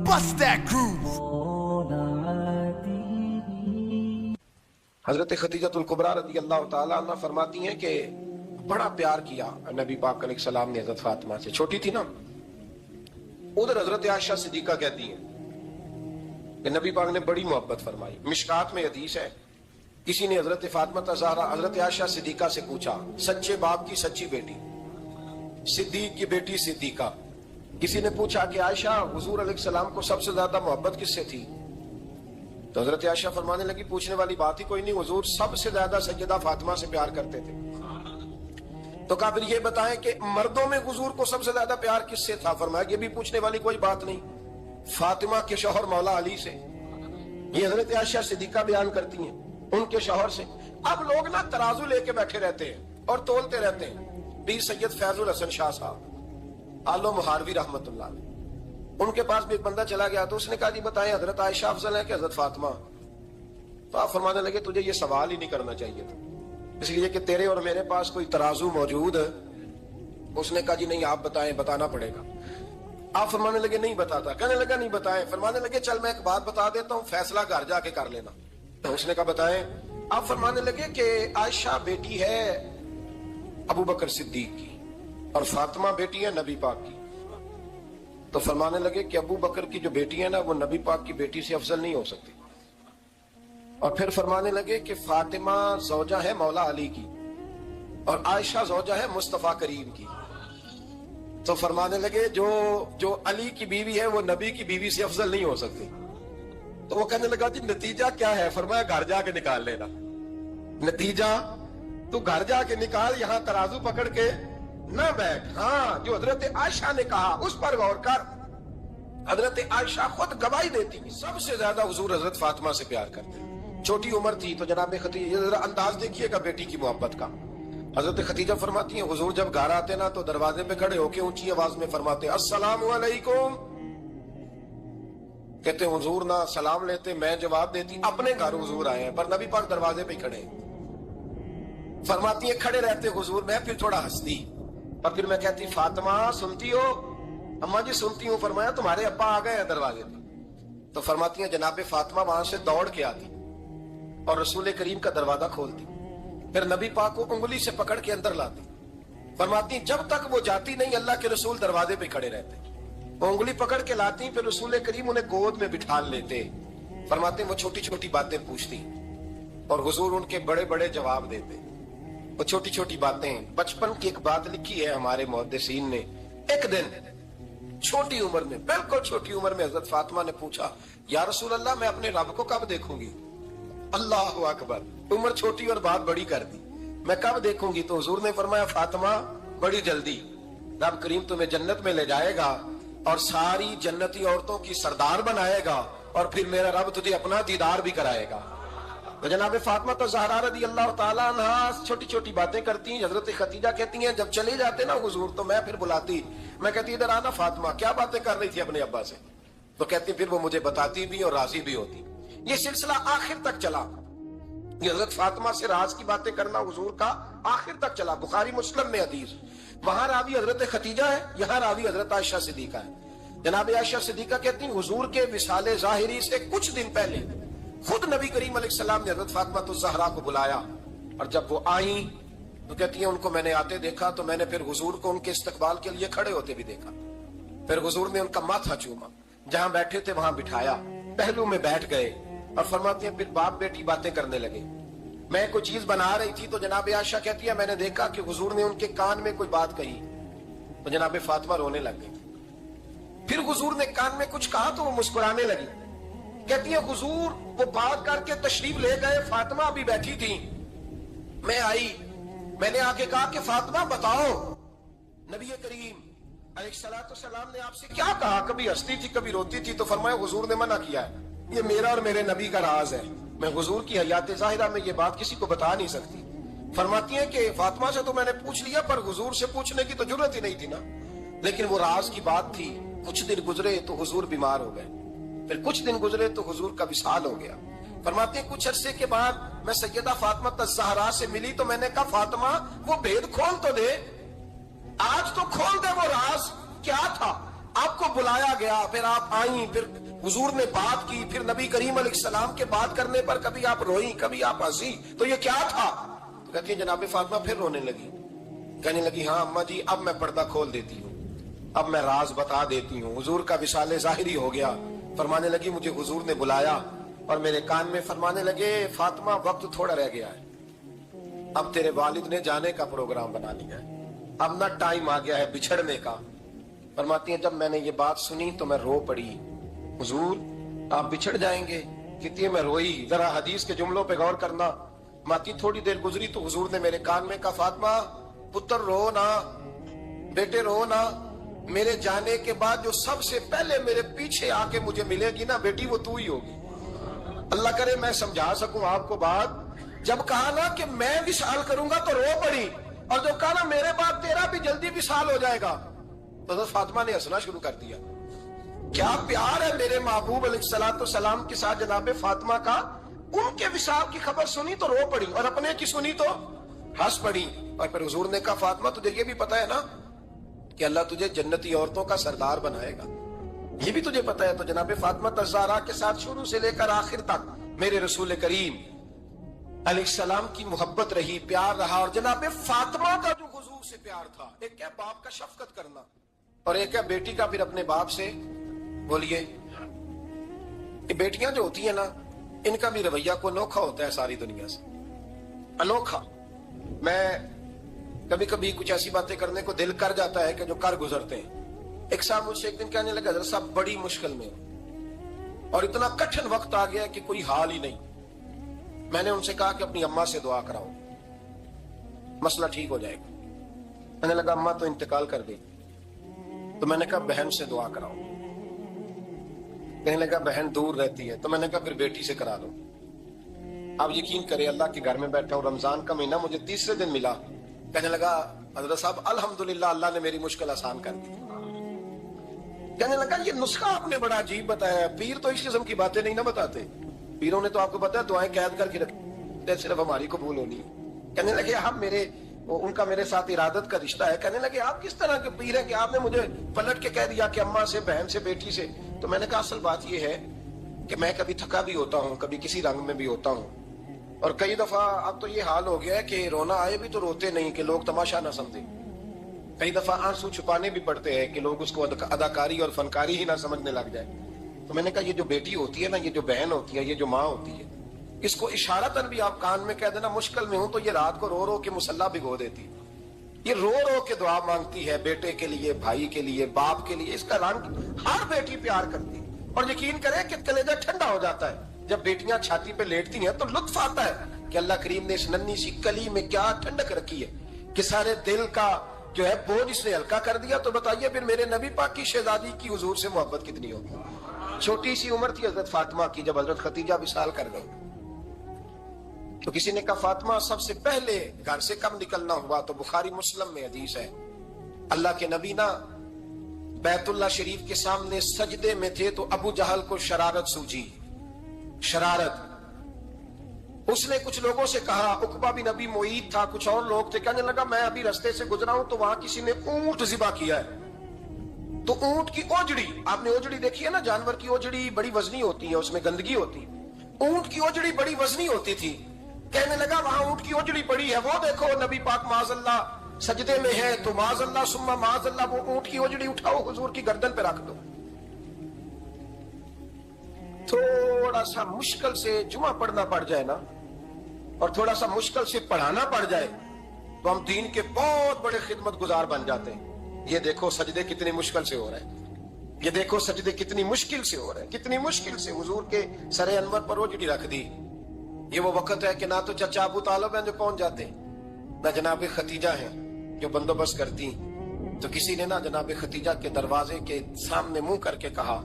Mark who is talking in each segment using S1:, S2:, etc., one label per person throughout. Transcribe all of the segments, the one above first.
S1: Bust that groove.
S2: حضرت خدیجۃ الکبریٰ رضی اللہ تعالیٰ عنہ فرماتی ہیں کہ بڑا پیار کیا نبی پاک علیہ السلام نے حضرت فاطمہ سے، چھوٹی تھی نا۔ ادھر حضرت عائشہ صدیقہ کہتی ہیں کہ نبی پاک نے بڑی محبت فرمائی۔ مشکات میں حدیث ہے، کسی نے حضرت فاطمہ زہرا حضرت عائشہ صدیقہ سے پوچھا، سچے باپ کی سچی بیٹی، صدیق کی بیٹی صدیقہ، کسی نے پوچھا کہ عائشہ حضور علیہ السلام کو سب سے زیادہ محبت کس سے تھی؟ تو حضرت عائشہ فرمانے لگی پوچھنے والی بات ہی کوئی نہیں، حضور سب سے زیادہ سیدہ فاطمہ سے پیار کرتے تھے۔ تو کہا پھر یہ بتائیں کہ مردوں میں حضور کو سب سے زیادہ پیار کس سے تھا؟ فرمایا یہ بھی پوچھنے والی کوئی بات نہیں، فاطمہ کے شوہر مولا علی سے۔ یہ حضرت عائشہ صدیقہ بیان کرتی ہیں ان کے شوہر سے۔ اب لوگ نا ترازو لے کے بیٹھے رہتے ہیں اور تولتے رہتے ہیں۔ پیر سید فیض الحسن شاہ صاحب آلو مہاروی رحمت اللہ علیہ، ان کے پاس بھی ایک بندہ چلا گیا تو اس نے کہا جی بتائیں حضرت عائشہ افضل ہے کہ حضرت فاطمہ؟ تو آپ فرمانے لگے تجھے یہ سوال ہی نہیں کرنا چاہیے تھا، اس لیے کہ تیرے اور میرے پاس کوئی ترازو موجود ہے۔ اس نے کہا جی نہیں آپ بتائیں، بتانا پڑے گا۔ آپ فرمانے لگے نہیں بتاتا، کہنے لگا نہیں بتائیں۔ فرمانے لگے چل میں ایک بات بتا دیتا ہوں، فیصلہ گھر جا کے کر لینا۔ تو اس نے کہا بتائیں۔ آپ فرمانے لگے کہ عائشہ بیٹی ہے ابو بکر صدیق کی اور فاطمہ بیٹی ہے نبی پاک کی۔ تو فرمانے لگے کہ ابو بکر کی جو بیٹی ہے نا وہ نبی پاک کی بیٹی سے افضل نہیں ہو سکتی۔ اور پھر فرمانے لگے کہ فاطمہ زوجہ ہے مولا علی کی اور عائشہ زوجہ ہے مصطفیٰ کریم کی۔ تو فرمانے لگے جو علی کی بیوی ہے وہ نبی کی بیوی سے افضل نہیں ہو سکتی۔ تو وہ کہنے لگا جی نتیجہ کیا ہے؟ فرمایا گھر جا کے نکال لینا نتیجہ، تو گھر جا کے نکال، یہاں ترازو پکڑ کے نہ بیٹھ۔ ہاں جو حضرت عائشہ نے کہا اس پر غور کر۔ حضرت عائشہ خود گواہی دیتی سب سے زیادہ حضور حضرت فاطمہ سے پیار کرتے، چھوٹی عمر تھی۔ تو جناب خدیجہ ذرا انداز دیکھیے گا بیٹی کی محبت کا۔ حضرت خدیجہ فرماتی ہیں حضور جب گھر آتے نا تو دروازے پہ کھڑے ہو کے اونچی آواز میں فرماتے السلام علیکم۔ کہتے حضور نہ سلام لیتے، میں جواب دیتی، اپنے گھر حضور آئے ہیں پر نبی پاک دروازے پہ کھڑے ہیں۔ فرماتی ہیں کھڑے رہتے حضور، میں پھر تھوڑا ہنستی اور پھر میں کہتی فاطمہ سنتی ہو؟ اماں جی سنتی ہوں۔ فرمایا تمہارے ابا آ گئے ہیں دروازے پہ۔ تو فرماتی ہیں جناب فاطمہ وہاں سے دوڑ کے آتی اور رسول کریم کا دروازہ کھولتی، پھر نبی پاک کو انگلی سے پکڑ کے اندر لاتی۔ فرماتی ہیں جب تک وہ جاتی نہیں اللہ کے رسول دروازے پہ کھڑے رہتے، وہ انگلی پکڑ کے لاتی، پھر رسول کریم انہیں گود میں بٹھا لیتے۔ فرماتے ہیں وہ چھوٹی چھوٹی باتیں پوچھتی اور حضور ان کے بڑے بڑے جواب دیتے۔ وہ چھوٹی چھوٹی باتیں، بچپن کی ایک بات لکھی ہے ہمارے محدثین نے، ایک دن چھوٹی عمر میں، بالکل چھوٹی عمر میں حضرت فاطمہ نے پوچھا یا رسول اللہ میں اپنے رب کو کب دیکھوں گی؟ اللہ اکبر، عمر چھوٹی اور بات بڑی کر دی، میں کب دیکھوں گی؟ تو حضور نے فرمایا فاطمہ بڑی جلدی، رب کریم تمہیں جنت میں لے جائے گا اور ساری جنتی عورتوں کی سردار بنائے گا اور پھر میرا رب تجھے اپنا دیدار بھی کرائے گا۔ تو جناب فاطمہ تو زہرا رضی اللہ تعالیٰ عنہا چھوٹی چھوٹی باتیں کرتی ہیں۔ حضرت خدیجہ کہتی ہیں جب چلے جاتے نا حضور تو میں پھر بلاتی، میں کہتی ادھر آنا فاطمہ، کیا باتیں کر رہی تھی اپنے ابا سے؟ تو کہتی پھر وہ مجھے بتاتی بھی اور راضی بھی ہوتی۔ یہ سلسلہ آخر تک چلا، یہ حضرت فاطمہ سے راز کی باتیں کرنا حضور کا آخر تک چلا۔ بخاری مسلم میں حدیث، وہاں راوی حضرت خدیجہ ہے، یہاں راوی حضرت عائشہ صدیقہ ہے۔ جناب عائشہ صدیقہ کہتی ہیں حضور کے وصال ظاہری سے کچھ دن پہلے خود نبی کریم علیہ السلام نے حضرت فاطمہ الزہرا کو بلایا، اور جب وہ آئیں تو کہتی ہیں ان کو میں نے آتے دیکھا تو میں نے پھر حضور کو ان کے استقبال کے لیے کھڑے ہوتے بھی دیکھا، پھر حضور نے ان کا ماتھا چوما، جہاں بیٹھے تھے وہاں بٹھایا، پہلو میں بیٹھ گئے اور فرماتے ہیں پھر باپ بیٹی باتیں کرنے لگے۔ میں کوئی چیز بنا رہی تھی تو جناب عائشہ کہتی ہے میں نے دیکھا کہ حضور نے ان کے کان میں کوئی بات کہی تو جناب فاطمہ رونے لگ گئی۔ پھر حضور نے کان میں کچھ کہا تو وہ مسکرانے لگی۔ کہتی ہے حضور وہ بات کر کے تشریف لے گئے، فاطمہ ابھی بیٹھی تھی، میں آئی، میں نے آ کے کہا کہ فاطمہ بتاؤ نبی کریم علیہ السلام نے آپ سے کیا کہا؟ کبھی ہنستی تھی کبھی روتی تھی۔ تو فرمایا حضور نے منع کیا ہے، یہ میرا اور میرے نبی کا راز ہے، میں حضور کی حیات ظاہرہ میں یہ بات کسی کو بتا نہیں سکتی۔ فرماتی ہیں کہ فاطمہ سے تو میں نے پوچھ لیا پر حضور سے پوچھنے کی تو ضرورت ہی نہیں تھی نا، لیکن وہ راز کی بات تھی۔ کچھ دن گزرے تو حضور بیمار ہو گئے، پھر کچھ دن گزرے تو حضور کا وصال ہو گیا۔ فرماتے ہیں کچھ عرصے کے بعد میں سیدہ فاطمہ الزہرا سے ملی تو میں نے کہا فاطمہ وہ بھید کھول تو دے۔ آج تو کھول دے وہ راز کیا تھا. آپ کو بلایا گیا, پھر آپ آئیں, پھر حضور نے بات کی, پھر نبی کریم علیہ السلام کے بات کرنے پر کبھی آپ روئیں, کبھی آپ ہنسی, تو یہ کیا تھا؟ تو کہتی ہے جناب فاطمہ پھر رونے لگی, کہنے لگی ہاں اماں جی اب میں پردہ کھول دیتی ہوں, اب میں راز بتا دیتی ہوں. حضور کا وصال ظاہری ہو گیا. فرمانے لگی مجھے حضور نے بلایا اور میرے کان میں فرمانے لگے فاطمہ وقت تھوڑا رہ گیا ہے, اب تیرے والد نے جانے کا پروگرام بنا لیا ہے, اب نہ ٹائم آ گیا ہے بچھڑنے کا. فرماتی ہیں جب میں نے یہ بات سنی تو میں رو پڑی, حضور آپ بچھڑ جائیں گے؟ کہتی ہے میں روئی. ذرا حدیث کے جملوں پہ غور کرنا. ماتی تھوڑی دیر گزری تو حضور نے میرے کان میں کہا فاطمہ پتر رو نا, بیٹے رو نا, میرے جانے کے بعد جو سب سے پہلے میرے پیچھے آ کے مجھے ملے گی نا بیٹی وہ تو ہی ہوگی. اللہ کرے میں سمجھا سکوں آپ کو بات. جب کہا نا کہ میں وصال کروں گا تو رو پڑی, اور جو کہا نا میرے بعد تیرا بھی جلدی وصال ہو جائے گا, تو حضرت فاطمہ نے ہنسنا شروع کر دیا. کیا پیار ہے میرے محبوب علیہ الصلوۃ والسلام کے ساتھ جناب فاطمہ کا. ان کے وصال کی خبر سنی تو رو پڑی, اور اپنے کی سنی تو ہنس پڑی. اور پھر حضور نے کہا فاطمہ تجھے یہ بھی پتا ہے نا کہ اللہ تجھے جنتی عورتوں کا سردار بنائے گا, یہ بھی تجھے پتا ہے. تو جناب فاطمہ الزہرا کے ساتھ شروع سے لے کر آخر تک میرے رسول کریم علیہ السلام کی محبت رہی, پیار رہا. اور جناب فاطمہ کا جو حضور سے پیار تھا, ایک ہے باپ کا شفقت کرنا اور ایک ہے بیٹی کا پھر اپنے باپ سے. بولیے یہ بیٹیاں جو ہوتی ہیں نا ان کا بھی رویہ کو انوکھا ہوتا ہے ساری دنیا سے, انوکھا. میں کبھی کبھی کچھ ایسی باتیں کرنے کو دل کر جاتا ہے کہ جو کر گزرتے ہیں. ایک صاحب مجھ سے ایک دن کہنے لگا حضرت صاحب بڑی مشکل میں اور اتنا کٹھن وقت آ گیا کہ کوئی حال ہی نہیں. میں نے ان سے کہا کہ اپنی اماں سے دعا کراؤ, مسئلہ ٹھیک ہو جائے گا. میں نے لگا اماں تو انتقال کر گئی, تو میں نے کہا بہن سے دعا کراؤ. کہنے لگا بہن دور رہتی ہے, تو میں نے کہا پھر بیٹی سے کرا دو. اب یقین کرے اللہ کے گھر میں بیٹھا ہوں, رمضان کا مہینہ مجھے تیسرے دن ملا. کہنے لگا حضرت صاحب الحمدللہ اللہ نے میری مشکل آسان کر دی. کہنے لگا یہ نسخہ آپ نے بڑا عجیب بتایا, پیر تو اس قسم کی باتیں نہیں نہ بتاتے. پیروں نے تو آپ کو پتا ہے دعائیں قید کر کے رکھی, صرف ہماری قبول ہونی. کہنے لگے آپ ان کا میرے ساتھ ارادت کا رشتہ ہے. کہنے لگے آپ کس طرح کے پیر ہیں کہ آپ نے مجھے پلٹ کے کہہ دیا کہ اماں سے, بہن سے, بیٹی سے. تو میں نے کہا اصل بات یہ ہے کہ میں کبھی تھکا بھی ہوتا ہوں, کبھی کسی رنگ میں بھی ہوتا ہوں, اور کئی دفعہ اب تو یہ حال ہو گیا ہے کہ رونا آئے بھی تو روتے نہیں کہ لوگ تماشا نہ سمجھیں. کئی دفعہ آنسو چھپانے بھی پڑتے ہیں کہ لوگ اس کو اداکاری اور فنکاری ہی نہ سمجھنے لگ جائے. تو میں نے کہا یہ جو بیٹی ہوتی ہے نا, یہ جو بہن ہوتی ہے, یہ جو ماں ہوتی ہے, اس کو اشارتاً بھی آپ کان میں کہہ دینا مشکل میں ہوں تو یہ رات کو رو رو کے مصلی بھگو دیتی. یہ رو رو کے دعا مانگتی ہے بیٹے کے لیے, بھائی کے لیے, باپ کے لیے. اس کا رنگ ہر بیٹی پیار کرتی, اور یقین کرے کہ کلیجہ ٹھنڈا ہو جاتا ہے جب بیٹیاں چھاتی پہ لیٹتی ہیں, تو لطف آتا ہے کہ اللہ کریم نے اس ننھی سی کلی میں کیا ٹھنڈک رکھی ہے کہ سارے دل کا جو ہے بوجھ اس نے ہلکا کر دیا. تو بتائیے پھر میرے نبی پاک کی شہزادی کی حضور سے محبت کتنی ہوگی. چھوٹی سی عمر تھی حضرت فاطمہ کی جب حضرت خدیجہ وصال کر گئی. تو کسی نے کہا فاطمہ سب سے پہلے گھر سے کب نکلنا ہوا؟ تو بخاری مسلم میں حدیث ہے, اللہ کے نبی نا بیت اللہ شریف کے سامنے سجدے میں تھے تو ابو جہل کو شرارت سوجی, شرارت. اس نے کچھ لوگوں سے کہا, عقبہ بھی نبی معید تھا, کچھ اور لوگ تھے. کہنے لگا میں ابھی رستے سے گزرا ہوں تو وہاں کسی نے اونٹ ذبح کیا ہے. تو اونٹ کی اوجڑی, آپ نے اوجڑی دیکھی ہے نا, جانور کی اوجڑی بڑی وزنی ہوتی ہے, اس میں گندگی ہوتی. اونٹ کی اوجڑی بڑی وزنی ہوتی تھی. کہنے لگا وہاں اونٹ کی اوجڑی پڑی ہے, وہ دیکھو نبی پاک معاذ اللہ سجدے میں ہے, تو معاذ اللہ ثم معاذ اللہ وہ اونٹ کی اوجڑی اٹھاؤ حضور کی گردن پہ رکھ دو. تھوڑا سا مشکل سے جمعہ پڑھنا پڑ جائے نا, اور تھوڑا سا مشکل سے پڑھانا پڑ جائے, تو ہم دین کے بہت بڑے خدمت گزار بن جاتے ہیں. یہ دیکھو سجدے کتنی مشکل سے ہو رہے ہیں, یہ دیکھو سجدے کتنی مشکل سے ہو رہے ہیں, کتنی مشکل سے حضور کے سر انور پر اوجڑی رکھ دی. یہ وہ وقت ہے کہ نہ تو چچا ابو طالب ہیں جو پہنچ جاتے ہیں, نہ جناب خدیجہ ہیں جو بندوبست کرتی. تو کسی نے نہ جناب خدیجہ کے دروازے کے سامنے منہ کر کے کہا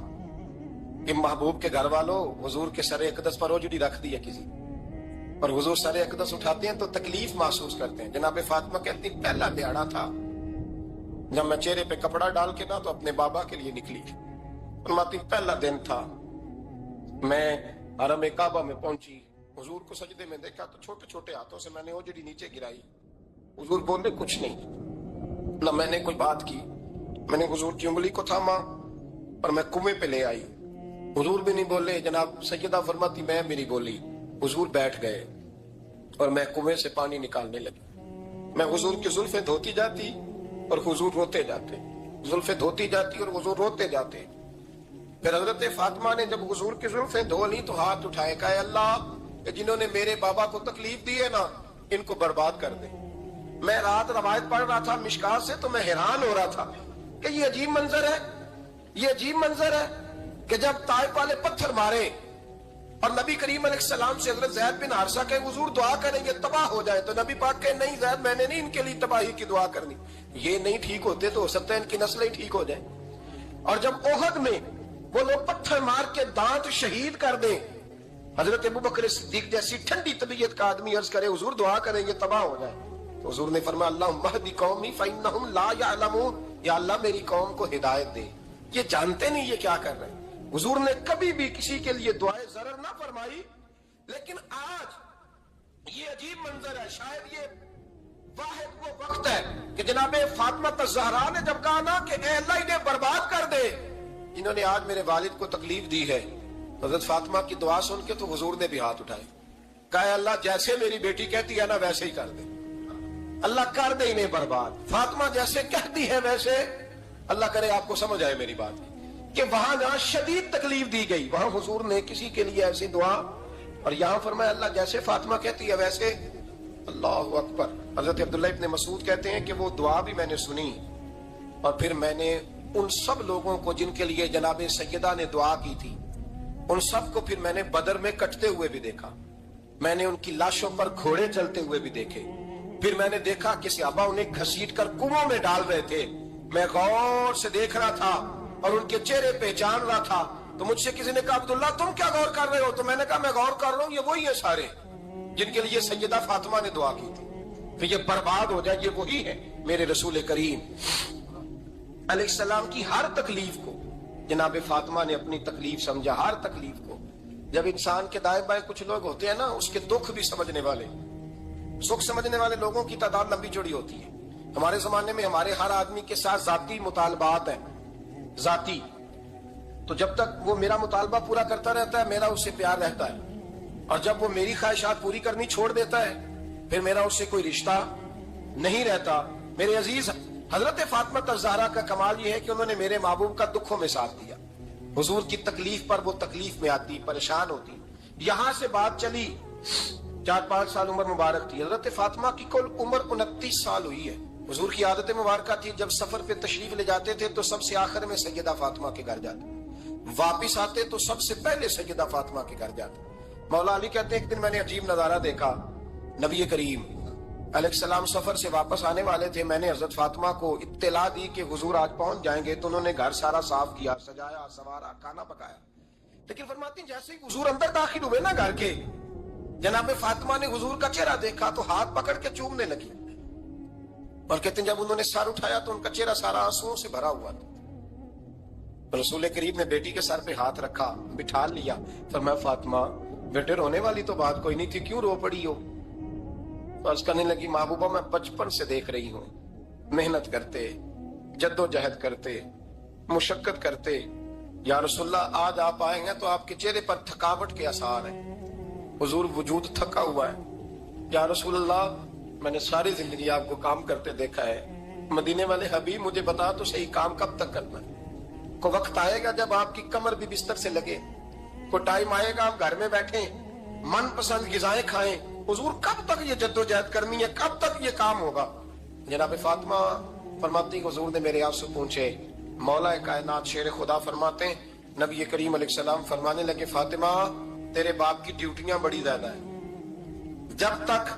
S2: کہ محبوب کے گھر والوں حضور کے سر اقدس پر اوجڑی رکھ دی ہے کسی, اور حضور سر اقدس اٹھاتے ہیں تو تکلیف محسوس کرتے ہیں. جناب فاطمہ کہتی پہلا دیہڑا تھا جب میں چہرے پہ کپڑا ڈال کے نا تو اپنے بابا کے لیے نکلی. فرماتی پہلا دن تھا, میں حرم کعبہ میں پہنچی, حضور کو سجدے میں دیکھا تو چھوٹے چھوٹے ہاتھوں سے میں نے اوجڑی نیچے گرائی. حضور بولے کچھ نہیں, نہ میں نے کوئی بات کی. میں نے حضور کی انگلی کو تھاما اور میں کنویں پہ لے آئی. حضور بھی نہیں بولے. جناب سیدہ فرماتی میں بھی نہیں بولی. حضور بیٹھ گئے اور میں کنویں سے پانی نکالنے لگی. میں حضور کی زلفیں دھوتی جاتی اور حضور روتے جاتے, زلفیں دھوتی جاتی اور حضور روتے جاتے. پھر حضرت فاطمہ نے جب حضور کی زلفیں دھو لی تو ہاتھ اٹھائے, کہا اللہ جنہوں نے میرے بابا کو تکلیف دی ہے نا ان کو برباد کر دے. میں رات روایت پڑھ رہا تھا مشکات سے تو میں حیران ہو رہا تھا کہ یہ عجیب منظر ہے, یہ عجیب منظر ہے کہ جب طائف والے پتھر مارے اور نبی کریم علیہ السلام سے حضرت زید بن حارثہ کہ حضور دعا کریں گے تباہ ہو جائے, تو نبی پاک کہ نہیں زید میں نے نہیں ان کے لیے تباہی کی دعا کرنی, یہ نہیں ٹھیک ہوتے تو ہو سکتا ہے ان کی نسلیں ٹھیک ہو جائیں. اور جب احد میں وہ لوگ پتھر مار کے دانت شہید کر دیں, حضرت ابوبکر صدیق جیسی ٹھنڈی طبیعت کا آدمی عرض کرے حضور دعا کریں گے تباہ ہو جائے, تو حضور نے فرمایا اللہم اہدی قومی فإنہم لا یعلمون, یا اللہ میری قوم کو ہدایت دے, یہ جانتے نہیں یہ کیا کر رہے ہیں. حضور نے کبھی بھی کسی کے لیے دعائے ضرر نہ فرمائی. لیکن آج یہ عجیب منظر ہے, شاید یہ واحد وہ وقت ہے کہ جناب فاطمہ الزہرا نے جب کہا نا کہ اے اللہ انہیں برباد کر دے جنہوں نے آج میرے والد کو تکلیف دی ہے. حضرت فاطمہ کی دعا سن کے تو حضور نے بھی ہاتھ اٹھائے, کہا اللہ جیسے میری بیٹی کہتی ہے نا ویسے ہی کر دے, اللہ کر دے انہیں برباد. فاطمہ جیسے کہتی ہے ویسے, اللہ کرے آپ کو سمجھ آئے میری بات کہ وہاں جہاں شدید تکلیف دی گئی وہاں حضور نے کسی کے لیے ایسی دعا, اور یہاں فرمایا اللہ جیسے فاطمہ کہتی ہے ویسے. اللہ اکبر. حضرت عبداللہ ابن مسعود کہتے ہیں کہ وہ دعا بھی میں نے سنی اور پھر میں نے ان سب لوگوں کو جن کے لیے جناب سیدہ نے دعا کی تھی ان سب کو پھر میں نے بدر میں کٹتے ہوئے بھی دیکھا, میں نے ان کی لاشوں پر گھوڑے چلتے ہوئے بھی دیکھے, پھر میں نے دیکھا کہ صحابہ انہیں گھسیٹ کر کنووں میں ڈال رہے تھے. میں غور سے دیکھ رہا تھا اور ان کے چہرے پہچان رہا تھا. تو مجھ سے کسی نے کہا عبداللہ تم کیا غور کر رہے ہو, تو میں نے کہا میں غور کر رہا ہوں یہ وہی ہے سارے جن کے لیے سیدہ فاطمہ نے دعا کی تھی کہ یہ برباد ہو جائے, یہ وہی ہے میرے رسول کریم علیہ السلام کی ہر تکلیف کو جناب فاطمہ نے اپنی تکلیف سمجھا. ہر تکلیف کو جب انسان کے دائیں بائیں کچھ لوگ ہوتے ہیں نا اس کے دکھ بھی سمجھنے والے, سکھ سمجھنے والے لوگوں کی تعداد لمبی چوڑی ہوتی ہے. ہمارے زمانے میں ہمارے ہر آدمی کے ساتھ ذاتی مطالبات ہیں, ذاتی, تو جب تک وہ میرا مطالبہ پورا کرتا رہتا ہے میرا اس سے پیار رہتا ہے, اور جب وہ میری خواہشات پوری کرنی چھوڑ دیتا ہے پھر میرا اس سے کوئی رشتہ نہیں رہتا. میرے عزیز حضرت فاطمہ الزہرا کا کمال یہ ہے کہ انہوں نے میرے محبوب کا دکھوں میں ساتھ دیا. حضور کی تکلیف پر وہ تکلیف میں آتی, پریشان ہوتی. یہاں سے بات چلی 4-5 سال عمر مبارک تھی. حضرت فاطمہ کی کل عمر 29 سال ہوئی ہے. حضور کی عادت مبارکہ تھی جب سفر پہ تشریف لے جاتے تھے تو سب سے آخر میں سیدہ فاطمہ کے گھر جاتے, واپس آتے تو سب سے پہلے سیدہ فاطمہ کے گھر جاتے. مولا علی کہتے ہیں ایک دن میں نے عجیب نظارہ دیکھا. نبی کریم علیہ السلام سفر سے واپس آنے والے تھے. میں نے حضرت فاطمہ کو اطلاع دی کہ حضور آج پہنچ جائیں گے, تو انہوں نے گھر سارا صاف کیا, سجایا, سوارا, کھانا پکایا. لیکن فرماتی ہیں جیسے ہی حضور اندر داخل ہوئے نا گھر کے, جناب فاطمہ نے حضور کا چہرہ دیکھا تو ہاتھ پکڑ کے چومنے لگی, اور کہتے ہیں جب انہوں نے سر اٹھایا تو ان کا چہرہ سارا آنسوؤں سے بھرا ہوا تھا. رسول کریم نے بیٹی کے سر پہ ہاتھ رکھا, بٹھا لیا. فرمایا فاطمہ بیٹے رونے والی تو بات کوئی نہیں تھی, کیوں رو پڑی ہو؟ عرض کرنے لگی محبوبہ میں بچپن سے دیکھ رہی ہوں محنت کرتے, جد و جہد کرتے, مشقت کرتے. یا رسول اللہ آج آپ آئے ہیں تو آپ کے چہرے پر تھکاوٹ کے آثار ہیں, حضور وجود تھکا ہوا ہے. یا رسول اللہ میں نے ساری زندگی آپ کو کام کرتے دیکھا ہے, مدینے والے حبیب مجھے بتا تو صحیح کام کب تک کرنا ہے؟ کو وقت آئے گا جب آپ کی کمر بھی بستر سے لگے, کو ٹائم آئے گا آپ گھر میں بیٹھیں من پسند غذائیں کھائیں. حضور کب تک یہ جد و جہد کرنی ہے, کب تک یہ کام ہوگا؟ جناب فاطمہ فرماتی حضور نے میرے آپ سے پوچھے. مولا کائنات شیر خدا فرماتے ہیں نبی کریم علیہ السلام فرمانے لگے فاطمہ تیرے باپ کی ڈیوٹیاں بڑی زیادہ ہیں. جب تک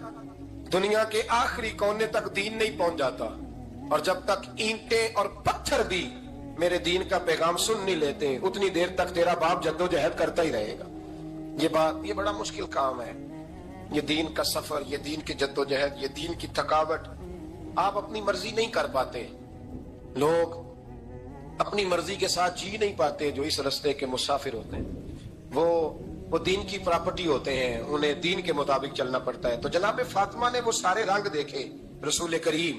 S2: دنیا کے آخری کونے تک دین نہیں پہنچ جاتا اور جب تک اینٹیں اور پتھر بھی میرے دین کا پیغام سن نہیں لیتے اتنی دیر تک تیرا باپ جد و جہد کرتا ہی رہے گا. یہ بڑا مشکل کام ہے, یہ دین کا سفر, یہ دین کی جد و جہد, یہ دین کی تھکاوٹ. آپ اپنی مرضی نہیں کر پاتے, لوگ اپنی مرضی کے ساتھ جی نہیں پاتے جو اس رستے کے مسافر ہوتے ہیں. وہ دین کی پراپرٹی ہوتے ہیں, انہیں دین کے مطابق چلنا پڑتا ہے. تو جناب فاطمہ نے وہ سارے رنگ دیکھے رسول کریم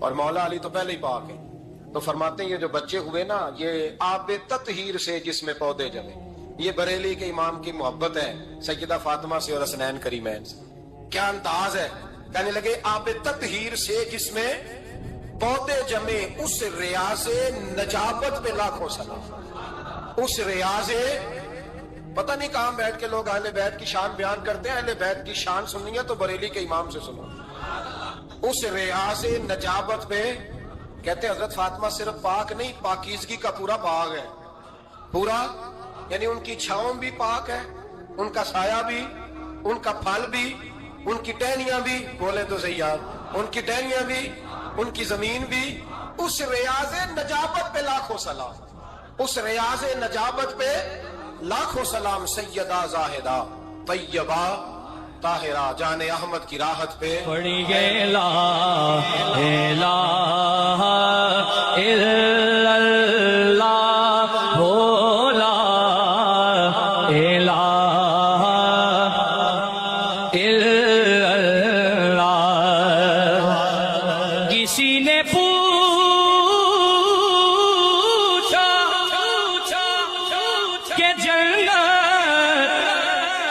S2: اور مولا علی تو پہلے ہی پاک ہے. تو فرماتے ہیں یہ جو بچے ہوئے نا یہ آب تطہیر سے جس میں پودے جمے. یہ بریلی کے امام کی محبت ہے سیدہ فاطمہ سے اور حسنین کریمین سے. کیا انداز ہے, کہنے لگے آب تطہیر سے جس میں پودے جمے اس ریاض نجابت پہ لاکھوں سلام. اس ریاض, پتہ نہیں کہاں بیٹھ کے لوگ اہل بیت کی شان بیان کرتے ہیں. اہل بیت کی شان سننی ہے تو بریلی کے امام سے سنو. اس ریاض نجابت پہ کہتے ہیں حضرت فاطمہ صرف پاک نہیں, پاکیزگی کا پورا باغ ہے. پورا یعنی ان کی چھاؤں بھی پاک ہے, ان کا سایہ بھی, ان کا پھل بھی, ان کی ٹہنیاں بھی, بولے تو صحیح یار, ان کی ٹہنیاں بھی, ان کی زمین بھی. اس ریاض نجابت پہ لاکھوں سلام. اس ریاض نجابت پہ لاکھوں سلام. سیدہ زاہدہ طیبہ طاہرہ جان احمد کی راحت پہ
S3: پڑی گئے لا الہ الا اللہ ہو لا الہ الا اللہ. کسی نے پوچھا کہ جنت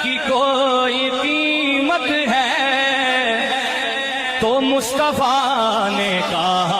S3: کی کوئی قیمت ہے تو مصطفیٰ نے کہا